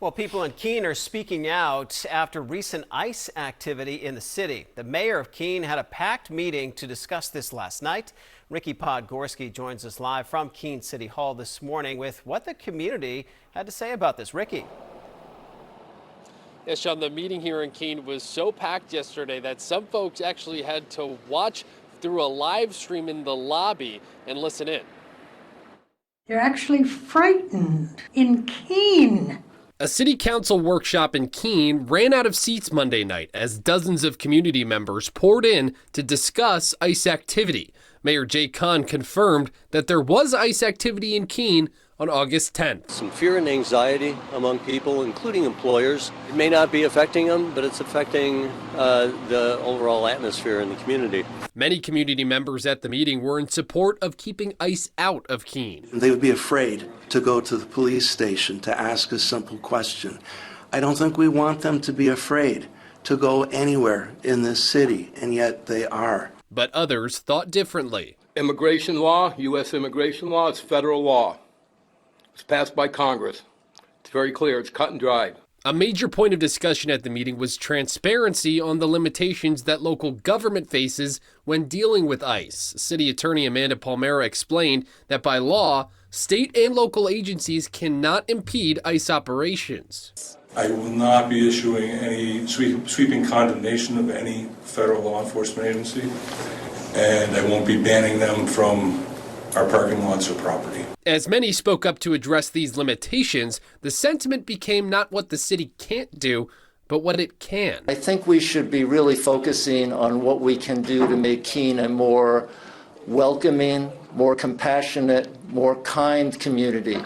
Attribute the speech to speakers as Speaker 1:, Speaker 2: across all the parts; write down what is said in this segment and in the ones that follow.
Speaker 1: Well, people in Keene are speaking out after recent ICE activity in the city. The mayor of Keene had a packed meeting to discuss this last night. Ricky Podgorski joins us live from Keene City Hall this morning with what the community had to say about this. Ricky.
Speaker 2: Yes, Sean, the meeting here in Keene was so packed yesterday that some folks actually had to watch through a live stream in the lobby and listen in.
Speaker 3: They're actually frightened in Keene.
Speaker 4: A city council workshop in Keene ran out of seats Monday night as dozens of community members poured in to discuss ICE activity. Mayor Jay Kahn confirmed that there was ICE activity in Keene on August 10th.
Speaker 5: Some fear and anxiety among people, including employers. It may not be affecting them, but it's affecting the overall atmosphere in the community.
Speaker 4: Many community members at the meeting were in support of keeping ICE out of Keene.
Speaker 6: They would be afraid to go to the police station to ask a simple question. I don't think we want them to be afraid to go anywhere in this city, and yet they are.
Speaker 4: But others thought differently.
Speaker 7: Immigration law, U.S. immigration law, it's federal law. It's passed by Congress. It's very clear. It's cut and dried.
Speaker 4: A major point of discussion at the meeting was transparency on the limitations that local government faces when dealing with ICE. City Attorney Amanda Palmera explained that by law, state and local agencies cannot impede ICE operations.
Speaker 8: I will not be issuing any sweeping condemnation of any federal law enforcement agency, and I won't be banning them from our parking lots or property.
Speaker 4: As many spoke up to address these limitations, the sentiment became not what the city can't do, but what it can.
Speaker 9: I think we should be really focusing on what we can do to make Keene a more welcoming, more compassionate, more kind community.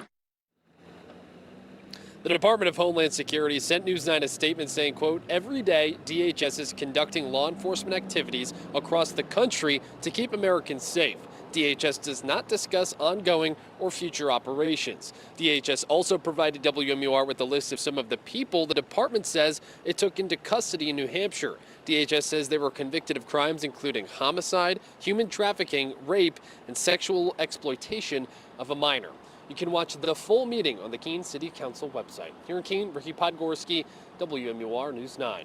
Speaker 2: The Department of Homeland Security sent News 9 a statement saying, quote, every day DHS is conducting law enforcement activities across the country to keep Americans safe. DHS does not discuss ongoing or future operations. DHS also provided WMUR with a list of some of the people the department says it took into custody in New Hampshire. DHS says they were convicted of crimes including homicide, human trafficking, rape, and sexual exploitation of a minor. You can watch the full meeting on the Keene City Council website. Here in Keene, Ricky Podgorski, WMUR News 9.